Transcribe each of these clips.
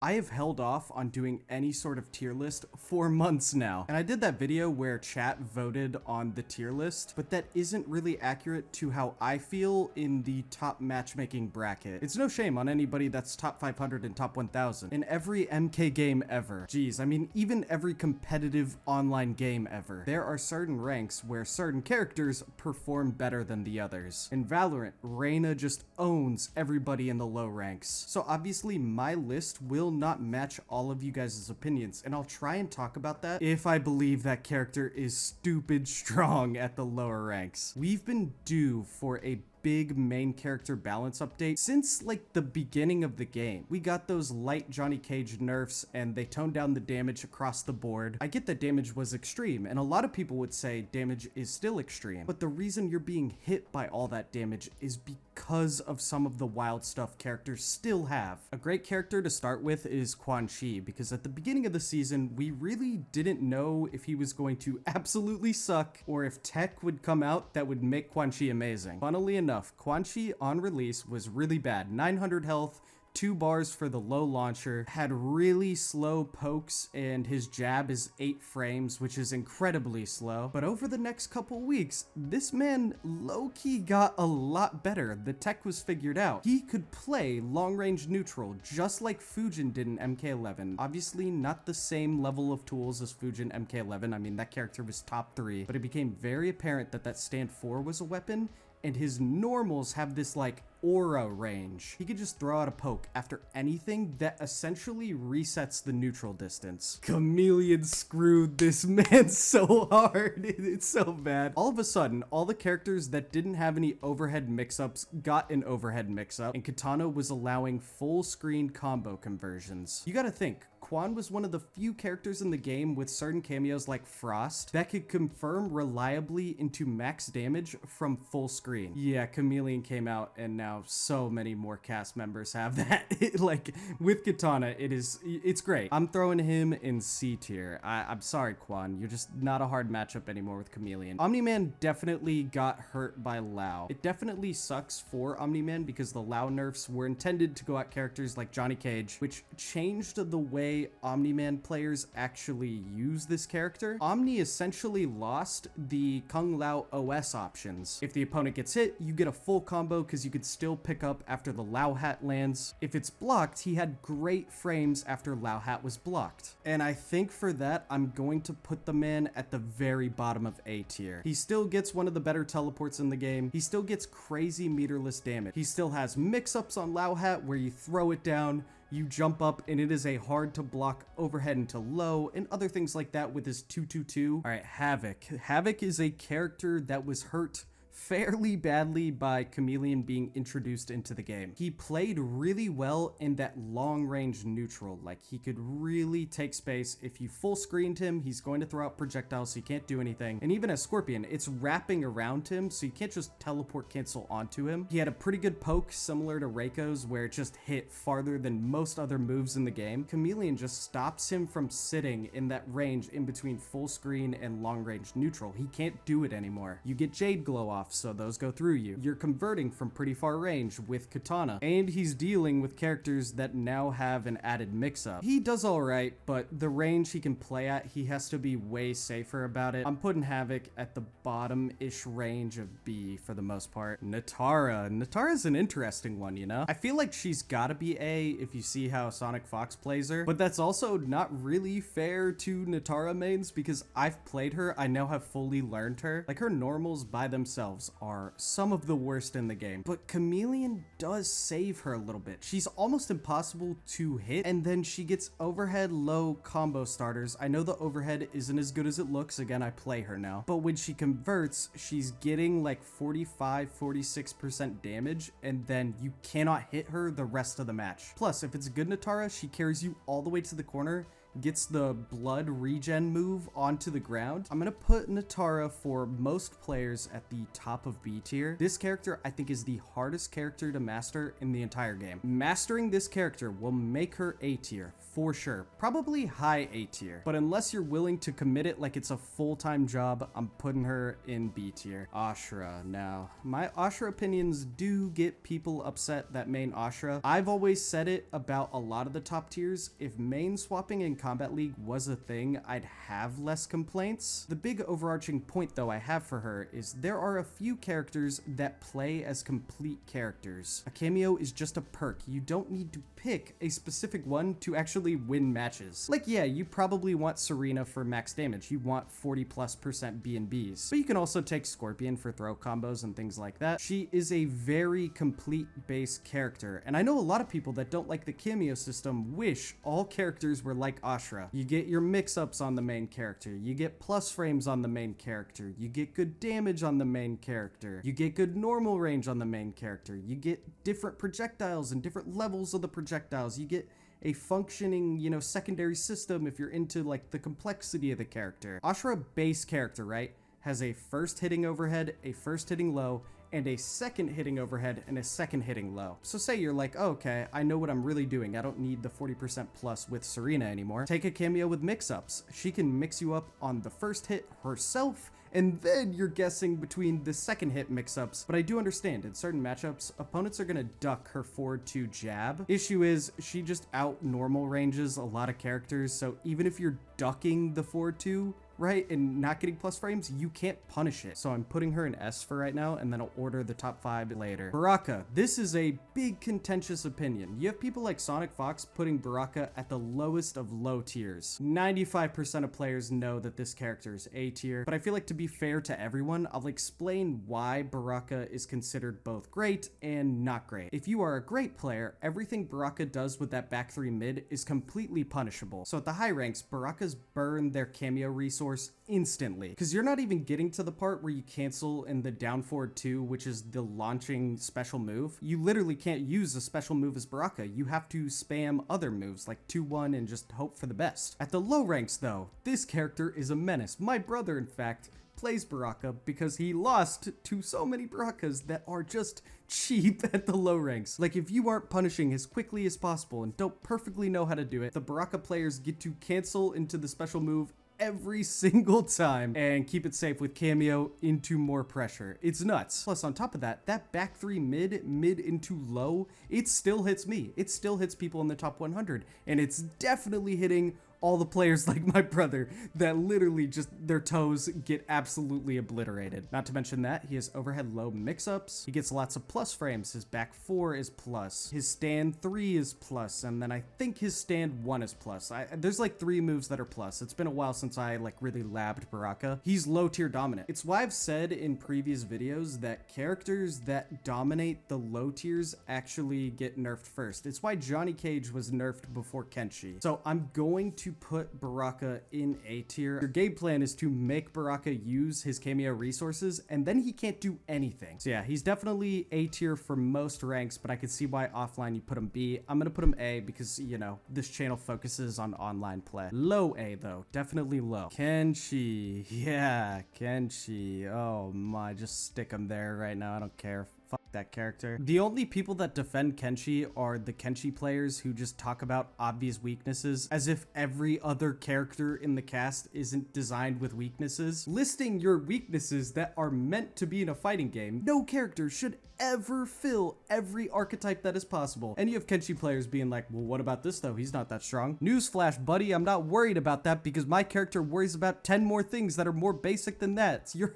I have held off on doing any sort of tier list for months now. And I did that video where chat voted on the tier list, but that isn't really accurate to how I feel in the top matchmaking bracket. It's no shame on anybody that's top 500 and top 1000 in every MK game ever. Geez, I mean, even every competitive online game ever. There are certain ranks where certain characters perform better than the others. In Valorant, Reyna just owns everybody in the low ranks. So obviously my list will not match all of you guys' opinions, and I'll try and talk about that if I believe that character is stupid strong at the lower ranks. We've been due for a big main character balance update since like the beginning of the game. We got those light Johnny Cage nerfs and they toned down the damage across the board. I get that damage was extreme, and a lot of people would say damage is still extreme, but the reason you're being hit by all that damage is because of some of the wild stuff characters still have. A great character to start with is Quan Chi, because at the beginning of the season we really didn't know if he was going to absolutely suck or if tech would come out that would make Quan Chi amazing. Funnily enough, Quan Chi on release was really bad. 900 health, 2 bars for the low launcher, had really slow pokes, and his jab is 8 frames, which is incredibly slow. But over the next couple weeks, this man low-key got a lot better. The tech was figured out. He could play long-range neutral, just like Fujin did in MK11. Obviously, not the same level of tools as Fujin MK11. I mean, that character was top 3, but it became very apparent that that stand 4 was a weapon, and his normals have this like aura range. He could just throw out a poke after anything that essentially resets the neutral distance. Chameleon screwed this man so hard. It's so bad. All of a sudden, all the characters that didn't have any overhead mix-ups got an overhead mix-up, and Katana was allowing full screen combo conversions. You gotta think, Quan was one of the few characters in the game with certain cameos like Frost that could confirm reliably into max damage from full screen. Yeah, Chameleon came out, and now so many more cast members have that. Like with Katana, it's great. I'm throwing him in C tier. I'm sorry, Quan, you're just not a hard matchup anymore with Chameleon. Omni-Man definitely got hurt by Lao. It definitely sucks for Omni-Man because the Lao nerfs were intended to go at characters like Johnny Cage, which changed the way Omni-Man players actually use this character. Omni essentially lost the Kung Lao OS options. If the opponent gets hit, you get a full combo because you could still pick up after the Lao hat lands. If it's blocked, he had great frames after Lao hat was blocked. And I think for that, I'm going to put the man at the very bottom of A tier. He still gets one of the better teleports in the game. He still gets crazy meterless damage. He still has mix-ups on Lao hat where you throw it down, you jump up, and it is a hard to block overhead into low and other things like that with his 222. All right, Havoc. Havoc is a character that was hurt fairly badly by Chameleon being introduced into the game. He played really well in that long range neutral. Like, he could really take space. If you full screened him, he's going to throw out projectiles so he can't do anything. And even as Scorpion, it's wrapping around him, so you can't just teleport cancel onto him. He had a pretty good poke similar to Reiko's where it just hit farther than most other moves in the game. Chameleon just stops him from sitting in that range in between full screen and long range neutral. He can't do it anymore. You get Jade Glow off, so those go through you. You're converting from pretty far range with Katana, and he's dealing with characters that now have an added mix-up. He does all right, but the range he can play at, he has to be way safer about it. I'm putting Havoc at the bottom-ish range of B for the most part. Natara. Natara's an interesting one, you know? I feel like she's gotta be A if you see how Sonic Fox plays her, but that's also not really fair to Natara mains because I've played her, I now have fully learned her. Like, her normals by themselves are some of the worst in the game, but Chameleon does save her a little bit. She's almost impossible to hit, and then she gets overhead low combo starters. I know the overhead isn't as good as it looks. Again, I play her now, but when she converts, she's getting like 45-46% damage, and then you cannot hit her the rest of the match. Plus, if it's a good Natara, she carries you all the way to the corner, gets the blood regen move onto the ground. I'm gonna put Natara for most players at the top of B tier. This character I think is the hardest character to master in the entire game. Mastering this character will make her A tier for sure, probably high A tier, but unless you're willing to commit it like it's a full-time job, I'm putting her in B tier. Ashura. Now, my Ashura opinions do get people upset that main Ashura. I've always said it about a lot of the top tiers. If main swapping in Kombat League was a thing, I'd have less complaints. The big overarching point though I have for her is there are a few characters that play as complete characters. A cameo is just a perk. You don't need to pick a specific one to actually win matches. Like, yeah, you probably want Serena for max damage. You want 40+% B&Bs, but you can also take Scorpion for throw combos and things like that. She is a very complete base character, and I know a lot of people that don't like the cameo system wish all characters were like Ashura. You get your mix-ups on the main character, you get plus frames on the main character, you get good damage on the main character, you get good normal range on the main character, you get different projectiles and different levels of the projectiles, you get a functioning, you know, secondary system if you're into like the complexity of the character. Ashura base character, right, has a first hitting overhead, a first hitting low, and a second hitting overhead and a second hitting low. So say you're like, oh, okay, I know what I'm really doing. I don't need the 40% plus with Serena anymore. Take a cameo with mix-ups. She can mix you up on the first hit herself, and then you're guessing between the second hit mix-ups. But I do understand, in certain matchups, opponents are gonna duck her forward 2 jab. Issue is, she just out normal ranges a lot of characters, so even if you're ducking the forward 2, right, and not getting plus frames, you can't punish it. So I'm putting her in S for right now, and then I'll order the top 5 later. Baraka. This is a big contentious opinion. You have people like Sonic Fox putting Baraka at the lowest of low tiers. 95% of players know that this character is A tier, but I feel like to be fair to everyone, I'll explain why Baraka is considered both great and not great. If you are a great player, everything Baraka does with that back 3 mid is completely punishable. So at the high ranks, Barakas burn their cameo resource instantly, because you're not even getting to the part where you cancel in the down forward 2, which is the launching special move. You literally can't use a special move as Baraka. You have to spam other moves like 2-1 and just hope for the best. At the low ranks though, this character is a menace. My brother, in fact, plays Baraka because he lost to so many Barakas that are just cheap at the low ranks. Like, if you aren't punishing as quickly as possible and don't perfectly know how to do it, the Baraka players get to cancel into the special move every single time and keep it safe with cameo into more pressure. It's nuts. Plus, on top of that, that back 3 mid into low, it still hits me. It still hits people in the top 100, and it's definitely hitting all the players like my brother that literally just their toes get absolutely obliterated. Not to mention that he has overhead low mix-ups. He gets lots of plus frames. His back 4 is plus. His stand 3 is plus. And then I think his stand 1 is plus. There's like 3 moves that are plus. It's been a while since I like really labbed Baraka. He's low tier dominant. It's why I've said in previous videos that characters that dominate the low tiers actually get nerfed first. It's why Johnny Cage was nerfed before Kenshi. So I'm going to put Baraka in A tier. Your game plan is to make Baraka use his cameo resources, and then he can't do anything. So yeah, he's definitely A tier for most ranks, but I can see why offline you put him B. I'm gonna put him A because, you know, this channel focuses on online play. Low A though, definitely low. Kenshi, yeah, Kenshi. Oh my, just stick him there right now. I don't care. Fuck that character. The only people that defend Kenshi are the Kenshi players who just talk about obvious weaknesses as if every other character in the cast isn't designed with weaknesses. Listing your weaknesses that are meant to be in a fighting game, no character should ever fill every archetype that is possible. And you have Kenshi players being like, well, what about this though? He's not that strong. Newsflash, buddy, I'm not worried about that because my character worries about 10 more things that are more basic than that. You're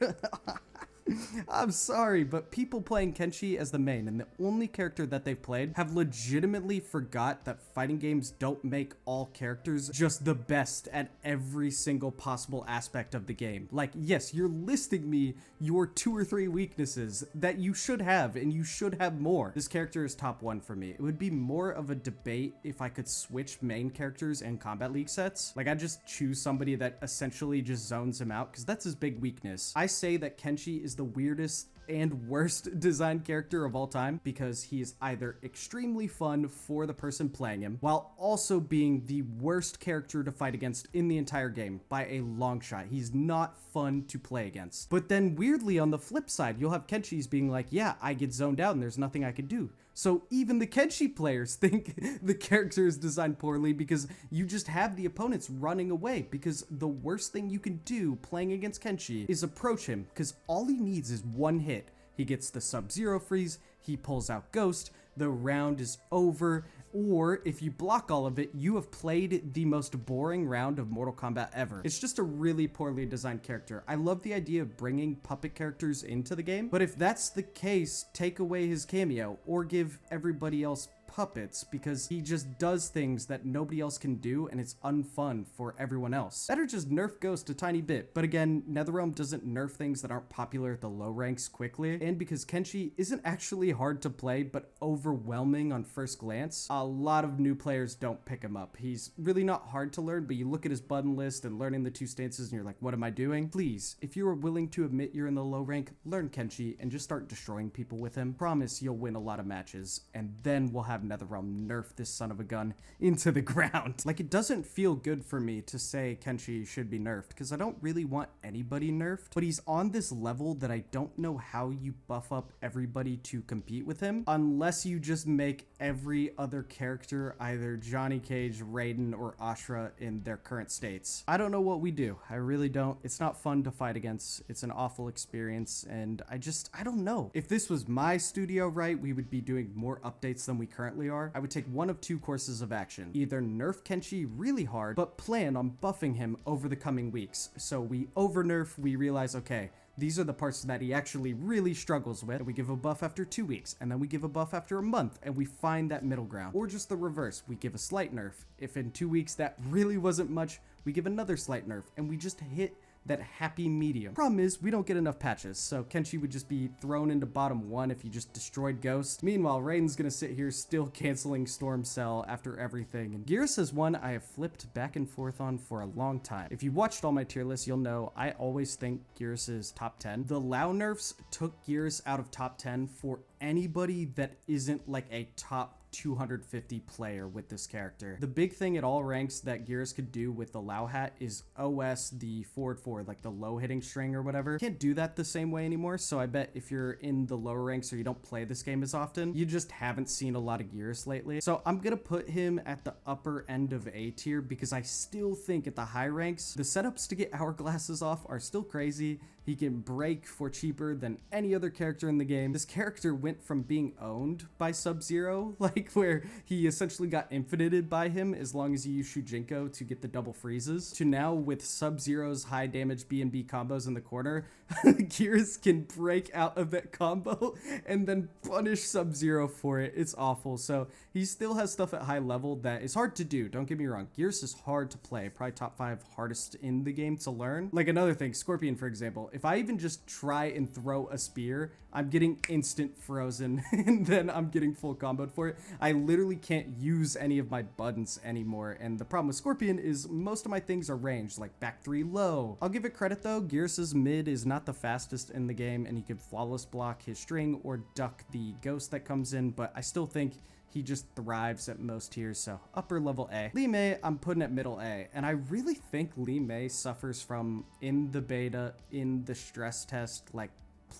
I'm sorry, but people playing Kenshi as the main and the only character that they've played have legitimately forgot that fighting games don't make all characters just the best at every single possible aspect of the game. Like, yes, you're listing me your 2 or 3 weaknesses that you should have, and you should have more. This character is top 1 for me. It would be more of a debate if I could switch main characters in Kombat League sets. Like, I'd just choose somebody that essentially just zones him out, because that's his big weakness. I say that Kenshi is is the weirdest and worst designed character of all time because he is either extremely fun for the person playing him while also being the worst character to fight against in the entire game by a long shot. He's not fun to play against. But then weirdly on the flip side, you'll have Kenshi's being like, yeah, I get zoned out and there's nothing I can do. So even the Kenshi players think the character is designed poorly because you just have the opponents running away, because the worst thing you can do playing against Kenshi is approach him, because all he needs is one hit. He gets the Sub-Zero freeze, he pulls out Ghost, the round is over, or if you block all of it, you have played the most boring round of Mortal Kombat ever. It's just a really poorly designed character. I love the idea of bringing puppet characters into the game, but if that's the case, take away his cameo or give everybody else puppets, because he just does things that nobody else can do and it's unfun for everyone else. Better just nerf Ghost a tiny bit, but again, NetherRealm doesn't nerf things that aren't popular at the low ranks quickly, and because Kenshi isn't actually hard to play but overwhelming on first glance, a lot of new players don't pick him up. He's really not hard to learn, but you look at his button list and learning the two stances and you're like, what am I doing? Please, if you are willing to admit you're in the low rank, learn Kenshi and just start destroying people with him. Promise you'll win a lot of matches, and then we'll have NetherRealm nerf this son of a gun into the ground. Like, it doesn't feel good for me to say Kenshi should be nerfed because I don't really want anybody nerfed, but he's on this level that I don't know how you buff up everybody to compete with him unless you just make every other character either Johnny Cage, Raiden, or Ashra in their current states. I don't know what we do. I really don't. It's not fun to fight against. It's an awful experience, and I don't know. If this was my studio, right, we would be doing more updates than we currently are. I would take one of two courses of action. Either nerf Kenshi really hard, but plan on buffing him over the coming weeks. So we over nerf, we realize, okay, these are the parts that he actually really struggles with, and we give a buff after 2 weeks, and then we give a buff after a month, and we find that middle ground. Or just the reverse, we give a slight nerf. If in 2 weeks that really wasn't much, we give another slight nerf, and we just hit that happy medium. Problem is, we don't get enough patches, so Kenshi would just be thrown into bottom 1 if you just destroyed Ghost. Meanwhile, Raiden's gonna sit here still canceling Storm Cell after everything. And Geras is one I have flipped back and forth on for a long time. If you watched all my tier lists, you'll know I always think Geras is top 10. The Lao nerfs took Geras out of top 10 for anybody that isn't like a top 250 player with this character. The big thing at all ranks that Geras could do with the Lao hat is OS the forward, like the low hitting string or whatever. Can't do that the same way anymore, so I bet if you're in the lower ranks or you don't play this game as often, you just haven't seen a lot of Geras lately. So I'm gonna put him at the upper end of A tier because I still think at the high ranks, the setups to get hourglasses off are still crazy. He can break for cheaper than any other character in the game. This character went from being owned by Sub-Zero, like where he essentially got infinited by him as long as you use Shujinko to get the double freezes, to now with Sub-Zero's high damage B&B combos in the corner, Geras can break out of that combo and then punish Sub-Zero for it. It's awful. So he still has stuff at high level that is hard to do. Don't get me wrong. Geras is hard to play. Probably top 5 hardest in the game to learn. Like another thing, Scorpion, for example. If I even just try and throw a spear, I'm getting instant frozen and then I'm getting full comboed for it. I literally can't use any of my buttons anymore. And the problem with Scorpion is most of my things are ranged, like back 3 low. I'll give it credit though, Geras' mid is not the fastest in the game and he can flawless block his string or duck the ghost that comes in, but I still think he just thrives at most tiers, so upper level A. Li Mei, I'm putting at middle A, and I really think Li Mei suffers from, in the beta, in the stress test, like,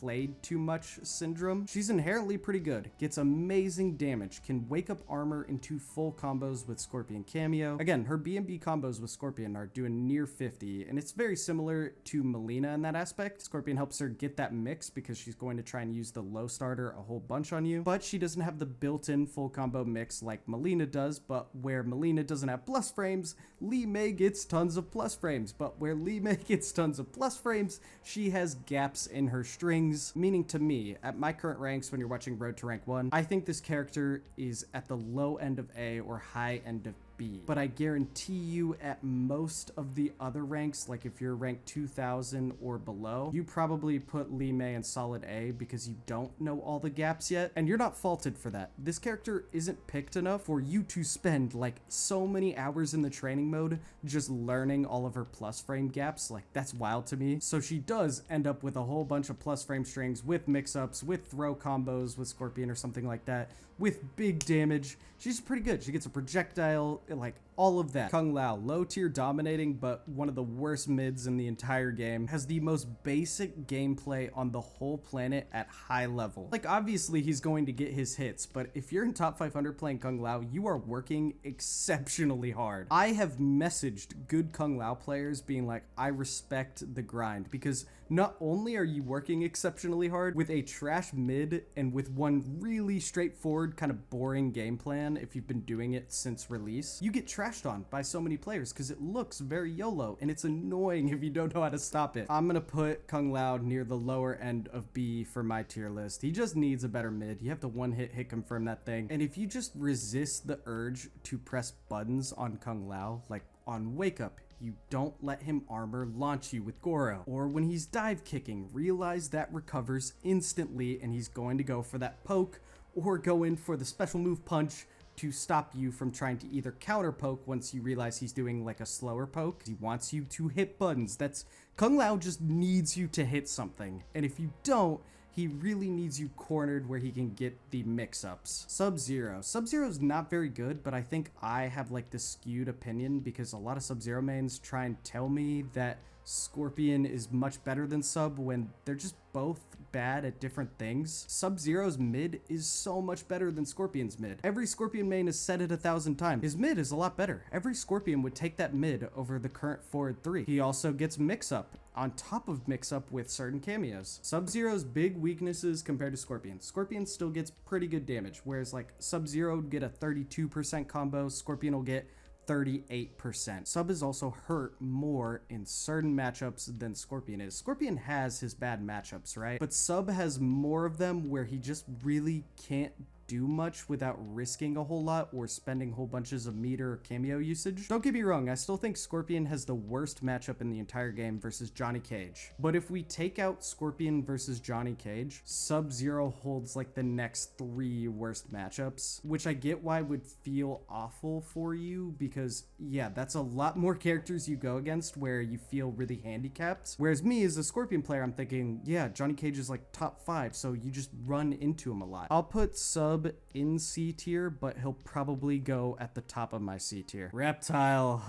played too much syndrome. She's inherently pretty good, gets amazing damage, can wake up armor into full combos with Scorpion cameo. Again, her B&B combos with Scorpion are doing near 50, and it's very similar to Melina in that aspect. Scorpion helps her get that mix because she's going to try and use the low starter a whole bunch on you, but she doesn't have the built-in full combo mix like Melina does. But where Melina doesn't have plus frames, Li Mei gets tons of plus frames, but where Li Mei gets tons of plus frames, she has gaps in her string, meaning to me, at my current ranks when you're watching Road to Rank 1, I think this character is at the low end of A or high end of B. But I guarantee you at most of the other ranks, like if you're ranked 2000 or below, you probably put Lee Mei in solid A because you don't know all the gaps yet, and you're not faulted for that. This character isn't picked enough for you to spend like so many hours in the training mode just learning all of her plus frame gaps. Like, that's wild to me. So she does end up with a whole bunch of plus frame strings with mix-ups, with throw combos with Scorpion or something like that, with big damage. She's pretty good. She gets a projectile, like all of that. Kung Lao, low tier dominating, but one of the worst mids in the entire game, has the most basic gameplay on the whole planet at high level. Like, obviously he's going to get his hits, but if you're in top 500 playing Kung Lao, you are working exceptionally hard. I have messaged good Kung Lao players being like, I respect the grind, because not only are you working exceptionally hard with a trash mid and with one really straightforward kind of boring game plan, if you've been doing it since release, you get trashed on by so many players because it looks very YOLO and it's annoying if you don't know how to stop it. I'm gonna put Kung Lao near the lower end of B for my tier list. He just needs a better mid. You have to one hit confirm that thing. And if you just resist the urge to press buttons on Kung Lao, like on Wake Up, you don't let him armor launch you with Goro. Or when he's dive kicking, realize that recovers instantly and he's going to go for that poke or go in for the special move punch to stop you from trying to either counter poke once you realize he's doing like a slower poke. He wants you to hit buttons. That's Kung Lao just needs you to hit something. And if you don't, he really needs you cornered where he can get the mix-ups. Sub-Zero. Sub-Zero's not very good, but I think I have like this skewed opinion because a lot of Sub-Zero mains try and tell me that Scorpion is much better than Sub when they're just both bad at different things. Sub-Zero's mid is so much better than Scorpion's mid. Every Scorpion main has said it 1,000 times. His mid is a lot better. Every Scorpion would take that mid over the current forward 3. He also gets mix-up on top of mix-up with certain cameos. Sub-Zero's big weaknesses compared to Scorpion. Scorpion still gets pretty good damage, whereas like Sub-Zero would get a 32% combo, Scorpion will get 38%. Sub is also hurt more in certain matchups than Scorpion is. Scorpion has his bad matchups, right? But Sub has more of them where he just really can't do much without risking a whole lot or spending whole bunches of meter or cameo usage. Don't get me wrong, I still think Scorpion has the worst matchup in the entire game versus Johnny Cage. But if we take out Scorpion versus Johnny Cage, Sub-Zero holds like the next 3 worst matchups, which I get why would feel awful for you because yeah, that's a lot more characters you go against where you feel really handicapped. Whereas me as a Scorpion player, I'm thinking, yeah, Johnny Cage is like top 5, so you just run into him a lot. I'll put Sub in C tier, but he'll probably go at the top of my C tier. Reptile.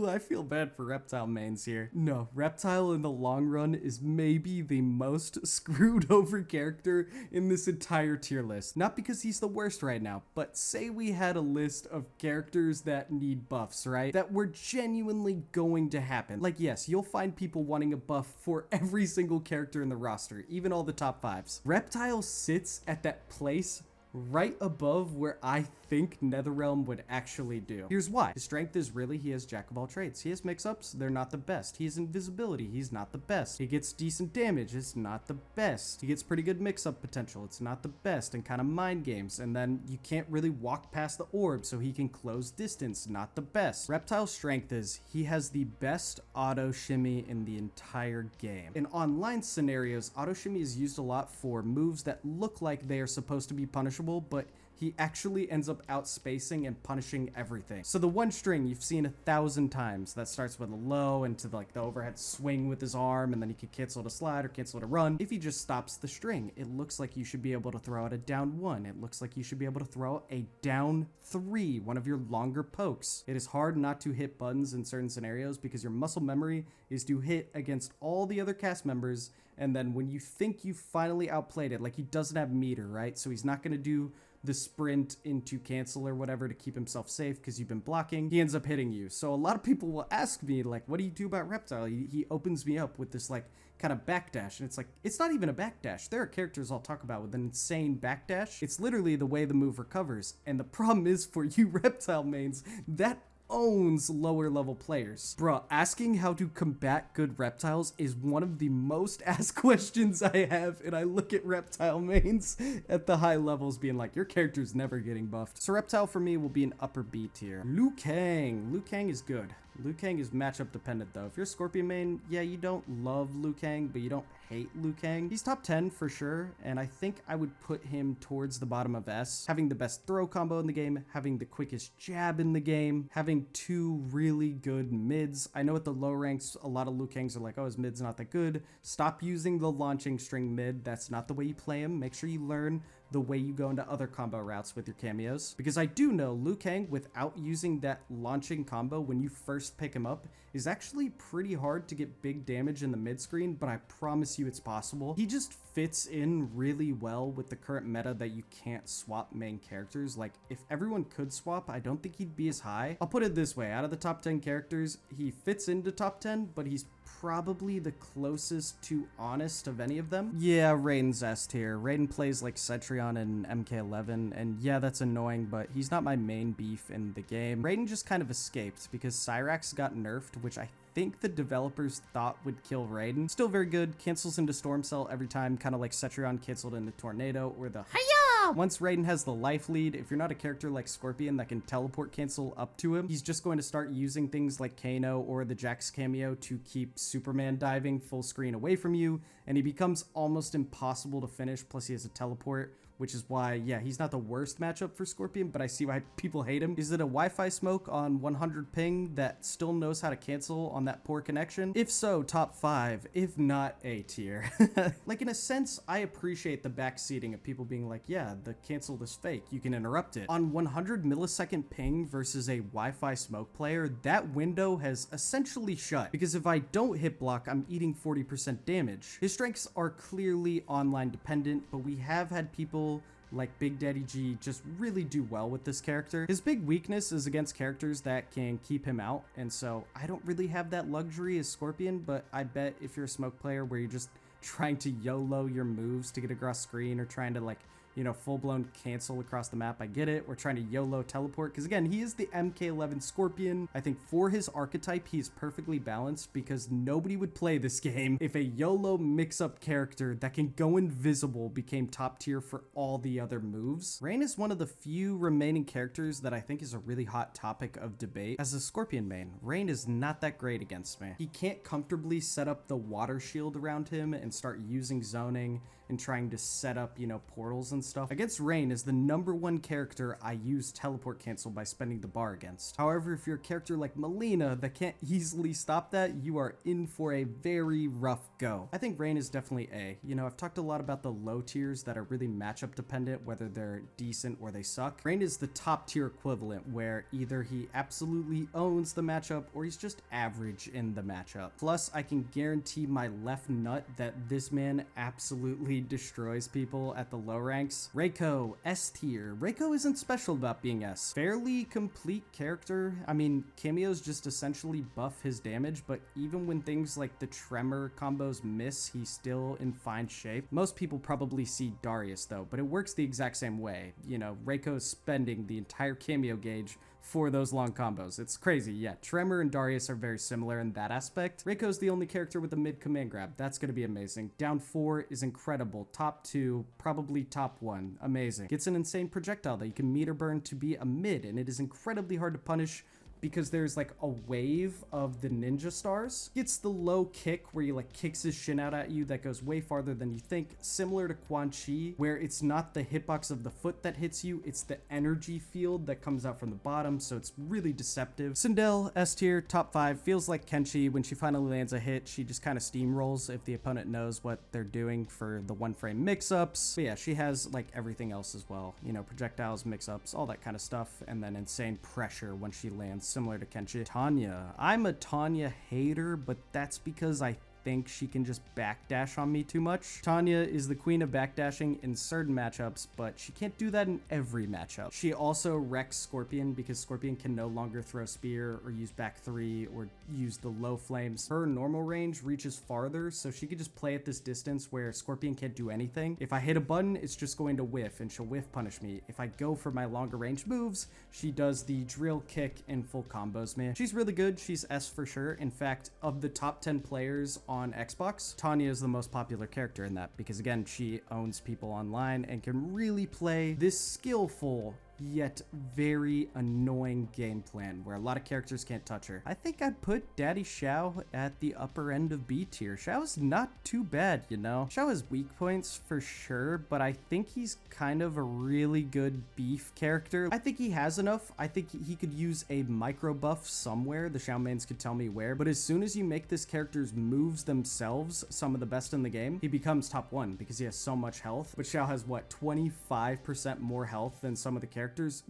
I feel bad for Reptile mains here. No, Reptile in the long run is maybe the most screwed over character in this entire tier list. Not because he's the worst right now, but say we had a list of characters that need buffs, right? That were genuinely going to happen. Like, yes, you'll find people wanting a buff for every single character in the roster, even all the top 5s. Reptile sits at that place right above where I think Netherrealm would actually do. Here's why. His strength is really he has jack of all trades. He has mix-ups, they're not the best. He has invisibility, he's not the best. He gets decent damage, it's not the best. He gets pretty good mix-up potential, it's not the best, and kind of mind games. And then you can't really walk past the orb so he can close distance, not the best. Reptile's strength is he has the best auto shimmy in the entire game. In online scenarios, auto shimmy is used a lot for moves that look like they are supposed to be punishable, but he actually ends up outspacing and punishing everything. So the one string you've seen 1,000 times that starts with a low into like the overhead swing with his arm, and then he can cancel to slide or cancel to run. If he just stops the string, it looks like you should be able to throw out a down 1. It looks like you should be able to throw out a down 3, one of your longer pokes. It is hard not to hit buttons in certain scenarios because your muscle memory is to hit against all the other cast members, and then when you think you finally outplayed it, like he doesn't have meter, right? So he's not gonna do the sprint into cancel or whatever to keep himself safe because you've been blocking, he ends up hitting you. So a lot of people will ask me like, what do you do about Reptile? He opens me up with this like kind of backdash, and it's like, it's not even a backdash. There are characters I'll talk about with an insane backdash. It's literally the way the move recovers. And the problem is for you Reptile mains, that owns lower level players. Bruh, asking how to combat good reptiles is one of the most asked questions I have, and I look at reptile mains at the high levels being like, your character's never getting buffed. So reptile for me will be an upper B tier. Liu Kang. Liu Kang is good. Liu Kang is matchup dependent though. If you're Scorpion main, yeah, you don't love Liu Kang, but you don't hate Liu Kang. He's top 10 for sure, and I think I would put him towards the bottom of S. Having the best throw combo in the game, having the quickest jab in the game, having two really good mids. I know at the low ranks, a lot of Liu Kangs are like, oh, his mid's not that good. Stop using the launching string mid. That's not the way you play him. Make sure you learn the way you go into other combo routes with your cameos. Because I do know Liu Kang, without using that launching combo when you first pick him up, is actually pretty hard to get big damage in the mid screen, but I promise you it's possible. He just fits in really well with the current meta that you can't swap main characters. Like, if everyone could swap, I don't think he'd be as high. I'll put it this way, out of the top 10 characters, he fits into top 10, but he's probably the closest to honest of any of them. Yeah, Raiden's S tier. Raiden plays like Cetrion and MK11, and yeah, that's annoying, but he's not my main beef in the game. Raiden just kind of escaped because Cyrax got nerfed, which I think the developers thought would kill Raiden. Still very good, cancels into Storm Cell every time, kind of like Cetrion canceled into Tornado or the Hiya! Once Raiden has the life lead, if you're not a character like Scorpion that can teleport cancel up to him, he's just going to start using things like Kano or the Jax cameo to keep Superman diving full screen away from you, and he becomes almost impossible to finish, plus he has a teleport, which is why, yeah, he's not the worst matchup for Scorpion, but I see why people hate him. Is it a Wi-Fi smoke on 100 ping that still knows how to cancel on that poor connection? If so, top 5, if not A tier. Like, in a sense, I appreciate the backseating of people being like, yeah, the cancel is fake, you can interrupt it. On 100 millisecond ping versus a Wi-Fi smoke player, that window has essentially shut, because if I don't hit block, I'm eating 40% damage. His strengths are clearly online dependent, but we have had people like Big Daddy G just really do well with this character. His big weakness is against characters that can keep him out, and so I don't really have that luxury as Scorpion, but I bet if you're a smoke player where you're just trying to YOLO your moves to get across screen or trying to, like, you know, full-blown cancel across the map, I get it. We're trying to YOLO teleport, because again, he is the MK11 Scorpion. I think for his archetype, he's perfectly balanced, because nobody would play this game if a YOLO mix-up character that can go invisible became top tier for all the other moves. Rain is one of the few remaining characters that I think is a really hot topic of debate. As a Scorpion main, Rain is not that great against me. He can't comfortably set up the water shield around him and start using zoning and trying to set up, you know, portals and stuff. Against Rain is the #1 character I use teleport cancel by spending the bar against. However, if you're a character like Melina that can't easily stop that, you are in for a very rough go. I think Rain is definitely A. You know, I've talked a lot about the low tiers that are really matchup dependent, whether they're decent or they suck. Rain is the top tier equivalent, where either he absolutely owns the matchup or he's just average in the matchup. Plus, I can guarantee my left nut that this man absolutely destroys people at the low ranks. Reiko, S tier. Reiko isn't special about being S. Fairly complete character. I mean, cameos just essentially buff his damage, but even when things like the tremor combos miss, he's still in fine shape. Most people probably see Darius though, but it works the exact same way. You know, Reiko is spending the entire cameo gauge for those long combos. It's crazy. Yeah, Tremor and Darius are very similar in that aspect. Reiko's the only character with a mid command grab. That's gonna be amazing. Down 4 is incredible. Top 2, probably top 1. Amazing. Gets an insane projectile that you can meter burn to be a mid, and it is incredibly hard to punish because there's like a wave of the ninja stars. Gets the low kick where he like kicks his shin out at you that goes way farther than you think, similar to Quan Chi, where it's not the hitbox of the foot that hits you, it's the energy field that comes out from the bottom, so it's really deceptive. Sindel, S tier, top 5, feels like Kenshi. When she finally lands a hit, she just kind of steamrolls if the opponent knows what they're doing for the one frame mix-ups. But yeah, she has like everything else as well, you know, projectiles, mix-ups, all that kind of stuff, and then insane pressure when she lands, similar to Kenshi. Tanya. I'm a Tanya hater, but that's because I think she can just backdash on me too much. Tanya is the queen of backdashing in certain matchups, but she can't do that in every matchup. She also wrecks Scorpion because Scorpion can no longer throw spear or use back 3 or use the low flames. Her normal range reaches farther, so she could just play at this distance where Scorpion can't do anything. If I hit a button, it's just going to whiff, and she'll whiff punish me. If I go for my longer range moves, she does the drill kick and full combos me. She's really good. She's S for sure. In fact, of the top 10 players on Xbox, Tanya is the most popular character in that because, again, she owns people online and can really play this skillful yet very annoying game plan where a lot of characters can't touch her. I think I'd put Daddy Xiao at the upper end of B tier. Xiao's not too bad, you know? Xiao has weak points for sure, but I think he's kind of a really good beef character. I think he has enough. I think he could use a micro buff somewhere. The Xiao mains could tell me where, but as soon as you make this character's moves themselves some of the best in the game, he becomes top 1 because he has so much health. But Xiao has what, 25% more health than some of the characters?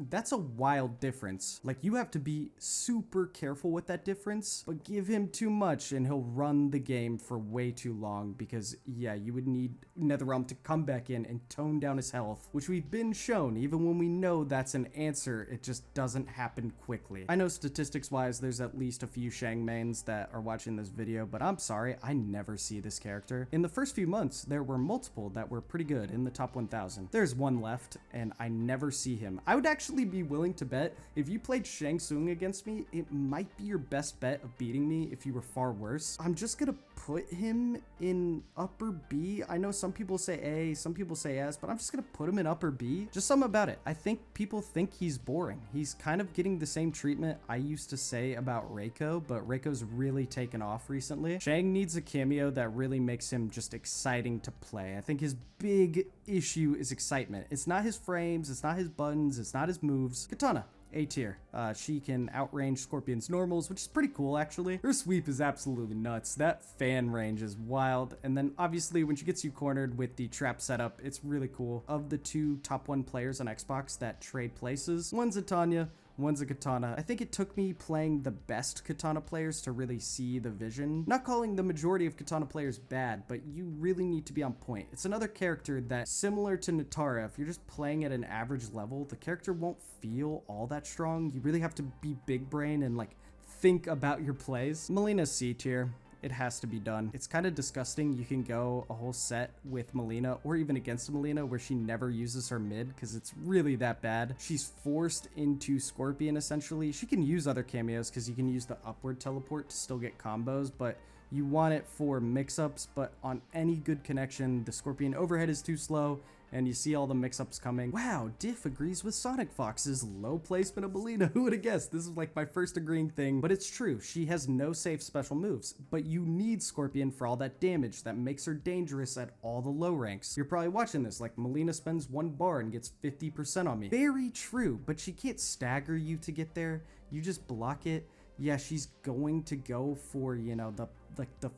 That's a wild difference. Like, you have to be super careful with that difference, but give him too much and he'll run the game for way too long because, yeah, you would need NetherRealm to come back in and tone down his health, which we've been shown. Even when we know that's an answer, it just doesn't happen quickly. I know statistics-wise, there's at least a few Shang mains that are watching this video, but I'm sorry, I never see this character. In the first few months, there were multiple that were pretty good in the top 1,000. There's one left, and I never see him. I would actually be willing to bet if you played Shang Tsung against me, it might be your best bet of beating me if you were far worse. I'm just gonna put him in upper B. I know some people say A, some people say S, but I'm just gonna put him in upper B. Just something about it. I think people think he's boring. He's kind of getting the same treatment I used to say about Reiko, but Reiko's really taken off recently. Shang needs a cameo that really makes him just exciting to play. I think his big issue is excitement. It's not his frames, it's not his buttons, it's not his moves. Katana, A tier. She can outrange Scorpion's normals, which is pretty cool actually. Her sweep is absolutely nuts. That fan range is wild. And then obviously when she gets you cornered with the trap setup, it's really cool. Of the 2 top 1 players on Xbox that trade places, one's a Tanya, one's a Katana. I think it took me playing the best Katana players to really see the vision. Not calling the majority of Katana players bad, but you really need to be on point. It's another character that, similar to Natara, if you're just playing at an average level, the character won't feel all that strong. You really have to be big brain and like think about your plays. Melina's C tier. It has to be done. It's kind of disgusting. You can go a whole set with Melina or even against Melina where she never uses her mid because it's really that bad. She's forced into Scorpion essentially. She can use other cameos because you can use the upward teleport to still get combos, but you want it for mix-ups. But on any good connection, the Scorpion overhead is too slow and you see all the mix-ups coming. Wow, Diff agrees with Sonic Fox's low placement of Melina. Who would have guessed? This is like my first agreeing thing, but it's true. She has no safe special moves, but you need Scorpion for all that damage that makes her dangerous at all the low ranks. You're probably watching this like Melina spends 1 bar and gets 50% on me. Very true, but she can't stagger you to get there. You just block it. Yeah, she's going to go for, you know, the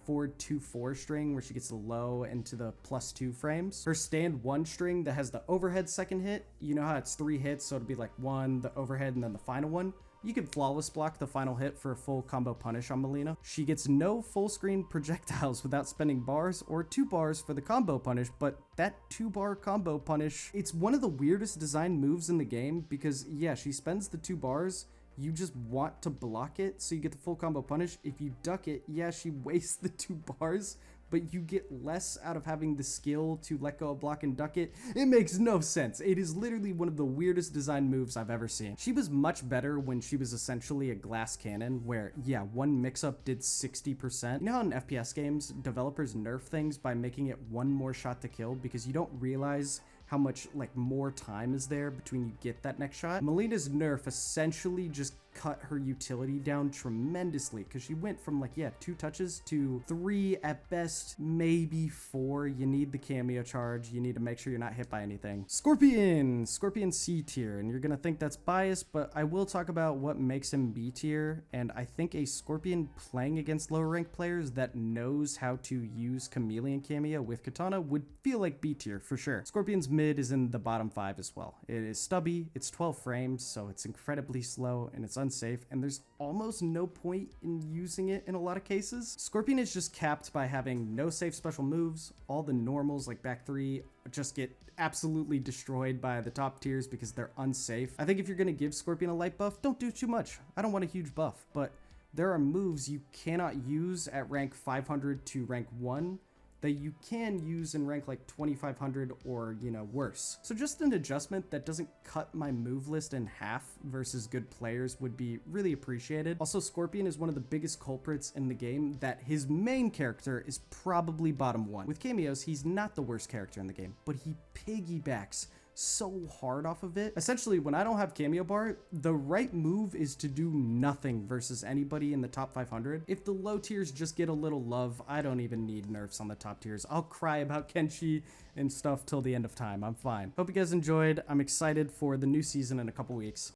forward 2-4 string where she gets the low into the +2 frames. Her stand 1 string that has the overhead second hit, you know how it's 3 hits, so it'll be like 1, the overhead, and then the final one. You can flawless block the final hit for a full combo punish on Melina. She gets no full screen projectiles without spending bars or 2 bars for the combo punish, but that 2-bar combo punish, it's one of the weirdest design moves in the game because, yeah, she spends the 2 bars. You just want to block it so you get the full combo punish. If you duck it, yeah, she wastes the 2 bars, but you get less out of having the skill to let go of block and duck it. It makes no sense. It is literally one of the weirdest design moves I've ever seen. She was much better when she was essentially a glass cannon where, yeah, 1 mix-up did 60%. You know how in FPS games, developers nerf things by making it 1 more shot to kill because you don't realize how much like more time is there between you get that next shot. Melina's nerf essentially just cut her utility down tremendously because she went from like, yeah, 2 touches to 3 at best, maybe 4. You need the cameo charge. You need to make sure you're not hit by anything. Scorpion C tier, and you're gonna think that's biased, but I will talk about what makes him B tier, and I think a Scorpion playing against lower ranked players that knows how to use Chameleon cameo with Katana would feel like B tier for sure. Scorpion's mid is in the bottom 5 as well. It is stubby, it's 12 frames, so it's incredibly slow, and it's unsafe, and there's almost no point in using it in a lot of cases. Scorpion is just capped by having no safe special moves. All the normals like back 3 just get absolutely destroyed by the top tiers because they're unsafe. I think if you're gonna give Scorpion a light buff, don't do too much. I don't want a huge buff, but there are moves you cannot use at rank 500 to rank 1 that you can use in rank like 2500 or, you know, worse. So just an adjustment that doesn't cut my move list in half versus good players would be really appreciated. Also, Scorpion is one of the biggest culprits in the game that his main character is probably bottom 1. With cameos, he's not the worst character in the game, but he piggybacks so hard off of it. Essentially, when I don't have cameo bar, the right move is to do nothing versus anybody in the top 500. If the low tiers just get a little love, I don't even need nerfs on the top tiers. I'll cry about Kenshi and stuff till the end of time. I'm fine. Hope you guys enjoyed. I'm excited for the new season in a couple weeks.